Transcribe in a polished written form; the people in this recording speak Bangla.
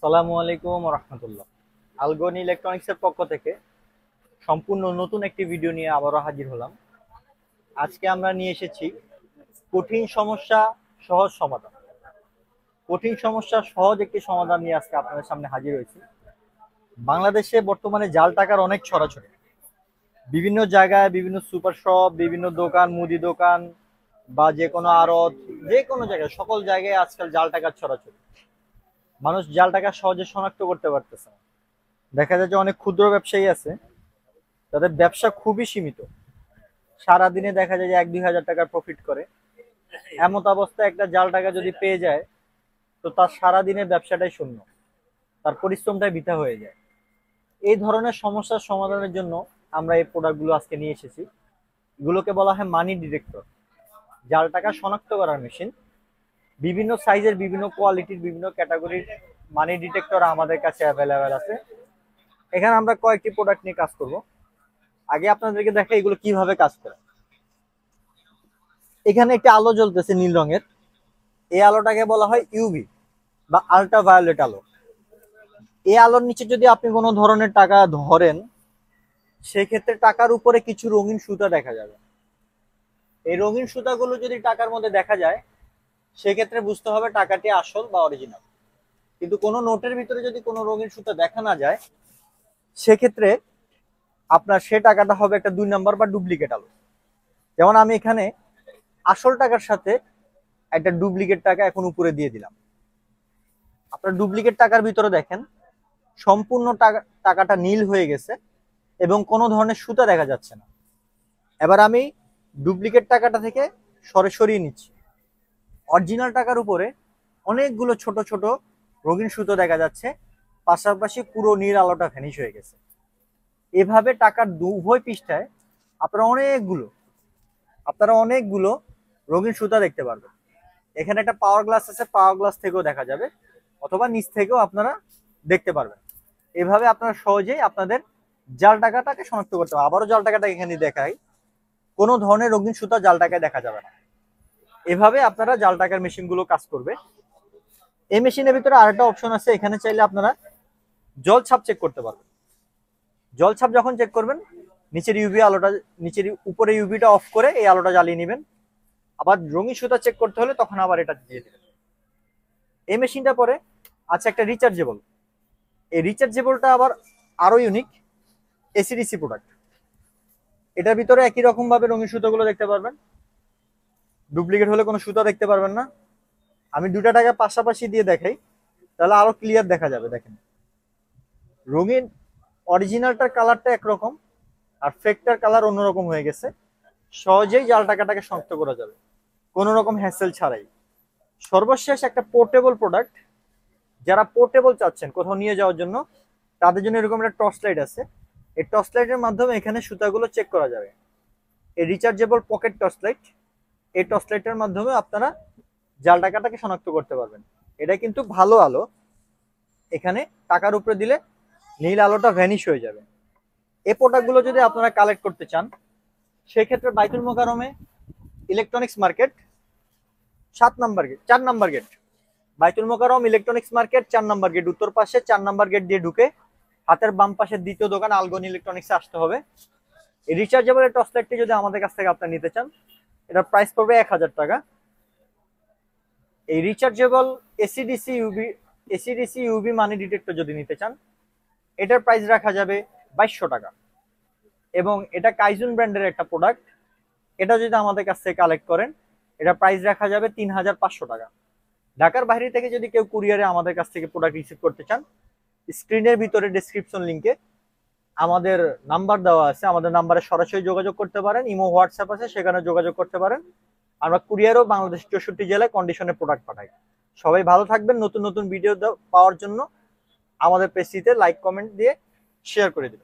আসসালামু আলাইকুম রহমতুল্লাহ। আলগনি ইলেকট্রনিক্সের পক্ষ থেকে সম্পূর্ণ নতুন একটি ভিডিও নিয়ে আবারও হাজির হলাম। আজকে আমরা নিয়ে এসেছি কঠিন সমস্যা সহজ সমাধান। কঠিন সমস্যা সহজ একটি সমাধান নিয়ে আজকে আপনাদের সামনে হাজির হয়েছি। বাংলাদেশে বর্তমানে জাল টাকার অনেক ছড়াছড়ি। বিভিন্ন জায়গায় বিভিন্ন সুপার শপ, বিভিন্ন দোকান, মুদি দোকান বা যে কোনো আড়ত, যে কোনো জায়গায়, সকল জায়গায় আজকাল জাল টাকার ছড়াছড়ি। মানুষ জাল টাকা সহজে শনাক্ত করতে পারতেছে না। দেখা যায় যে অনেক ক্ষুদ্র ব্যবসায়ী আছে, তাদের ব্যবসা খুবই সীমিত। সারাদিনে দেখা যায় যে 1-2 হাজার টাকার প্রফিট করে। এমত অবস্থায় একটা জাল টাকা যদি পেয়ে যায়, তো তার সারাদিনের ব্যবসাটাই শূন্য, তার পরিশ্রমটাই বৃথা হয়ে যায়। এই ধরনের সমস্যার সমাধানের জন্য আমরা এই প্রোডাক্টগুলো আজকে নিয়ে এসেছি। এগুলোকে বলা হয় মানি ডিটেক্টর, জাল টাকা শনাক্ত করার মেশিন। বিভিন্ন সাইজের, বিভিন্ন কোয়ালিটির, বিভিন্ন ক্যাটাগরির মানি ডিটেক্টর আমাদের কাছে অ্যাভেলেবেল আছে। এখানে আমরা কয়েকটি প্রোডাক্ট নিয়ে কাজ করব। আগে আপনাদেরকে দেখা এগুলো কিভাবে কাজ করে। এখানে একটি আলো জ্বলতেছে নীল রঙের। এই আলোটাকে বলা হয় ইউভি বা আল্ট্রা ভায়োলেট আলো। এই আলোর নিচে যদি আপনি কোনো ধরনের টাকা ধরেন, সেক্ষেত্রে টাকার উপরে কিছু রঙিন সুতা দেখা যাবে। এই রঙিন সুতাগুলো যদি টাকার মধ্যে দেখা যায়, সেক্ষেত্রে বুঝতে হবে টাকাটি আসল বা অরিজিনাল। কিন্তু কোনো নোটের ভিতরে যদি কোনো রঙিন সুতা দেখা না যায়, সেক্ষেত্রে আপনার সে টাকাটা হবে একটা 2 নাম্বার বা ডুপ্লিকেট আলো। যেমন আমি এখানে আসল টাকার সাথে একটা ডুপ্লিকেট টাকা এখন উপরে দিয়ে দিলাম। আপনার ডুপ্লিকেট টাকার ভিতরে দেখেন সম্পূর্ণ টাকাটা নীল হয়ে গেছে এবং কোনো ধরনের সুতা দেখা যাচ্ছে না। এবার আমি ডুপ্লিকেট টাকাটা থেকে সরিয়ে নিচ্ছি। অরিজিনাল টাকার উপরে অনেকগুলো ছোট ছোট রঙিন সুতো দেখা যাচ্ছে, পাশাপাশি পুরো নীল আলোটা ভ্যানিশ হয়ে গেছে। এভাবে টাকার উভয় পৃষ্ঠায় আপনারা অনেকগুলো রঙিন সুতা দেখতে পারবেন। এখানে একটা পাওয়ার গ্লাস আছে, পাওয়ার গ্লাস থেকেও দেখা যাবে, অথবা নিচ থেকেও আপনারা দেখতে পারবেন। এভাবে আপনারা সহজেই আপনাদের জাল টাকাটাকে শনাক্ত করতে পারবেন। আবারও জাল টাকাটা এখানে দেখাই, কোনো ধরনের রঙিন সুতা জাল টাকায় দেখা যাবে না। এভাবে আপনারা জাল টাকার মেশিনগুলো কাজ করবে। এই মেশিনের ভিতরে আরেকটা অপশন আছে, এখানে চাইলে আপনারা জল ছাপ চেক করতে পারবেন। জল ছাপ যখন চেক করবেন, নিচের উপরে ইউভিটা অফ করে এই আলোটা জ্বালিয়ে নেবেন। আবার রঙিন সুতা চেক করতে হলে তখন আবার এটা দিয়ে দেবেন। এই মেশিনটা পরে আছে একটা রিচার্জেবল। এই রিচার্জেবলটা আবার আরো ইউনিক, এসিডিসি প্রোডাক্ট। এটার ভিতরে একই রকম ভাবে রঙিন সুতাগুলো দেখতে পারবেন, ডুপ্লিকেট হলে কোনো সুতা দেখতে পারবেন না। আমি দুটা টাকা পাশাপাশি দিয়ে দেখাই, তাহলে আরো ক্লিয়ার দেখা যাবে। দেখেন রঙিন অরিজিনালটার কালারটা একরকম আর ফেকটার কালার অন্যরকম হয়ে গেছে। সহজেই জাল টাকাটাকে শনাক্ত করা যাবে কোনো রকম হ্যাসেল ছাড়াই। সর্বশেষ একটা পোর্টেবল প্রোডাক্ট, যারা পোর্টেবল চাচ্ছেন কোথাও নিয়ে যাওয়ার জন্য, তাদের জন্য এরকম একটা টর্চ লাইট আছে। এই টর্চ লাইটের মাধ্যমে এখানে সুতাগুলো চেক করা যাবে। এই রিচার্জেবল পকেট টর্চ লাইট, এই টর্চ লাইটের মাধ্যমে আপনারা জাল টাকাটাকে শনাক্ত করতে পারবেন। এটা কিন্তু ভালো আলো, এখানে টাকার উপরে দিলে নীল আলোটা ভ্যানিশ হয়ে যাবে। এই প্রোডাক্টগুলো যদি আপনারা কালেক্ট করতে চান, সেক্ষেত্রে বাইতুল মোকাররমে electronics market 4 number gate, Baitul Mukarram electronics market 4 number gate, উত্তর পাশে 4 নাম্বার গেট দিয়ে ঢুকে হাতের বাম পাশের দ্বিতীয় দোকান আলগনি ইলেকট্রনিক্সে আসতে হবে। এই রিচার্জেবল টর্চ লাইটটি যদি আমাদের কাছ থেকে আপনারা নিতে চান, এটার প্রাইস পড়বে 1000 টাকা। এই রিচার্জেবল এসিডিসি ইউভি মানি ডিটেক্টর যদি নিতে চান, এটার প্রাইস রাখা যাবে 2200 টাকা। এবং এটা কাইজুন ব্র্যান্ডের একটা প্রোডাক্ট, এটা যদি আমাদের কাছ থেকে কালেক্ট করেন, এটা প্রাইস রাখা যাবে 3500 টাকা। ঢাকার বাইরে থেকে যদি কেউ কুরিয়ারে আমাদের কাছ থেকে প্রোডাক্ট রিসিভ করতে চান, স্ক্রিনের ভিতরে ডেসক্রিপশন লিংকে আমাদের নাম্বার দেওয়া আছে, আমাদের নাম্বারে সরাসরি যোগাযোগ করতে পারেন। ইমো, হোয়াটসঅ্যাপ আছে, সেখানে যোগাযোগ করতে পারেন। আমরা কুরিয়ারও বাংলাদেশ 64 জেলায় কন্ডিশনে প্রোডাক্ট পাঠাই। সবাই ভালো থাকবেন। নতুন নতুন ভিডিও পাওয়ার জন্য আমাদের পেজটিতে লাইক, কমেন্ট দিয়ে শেয়ার করে দিন।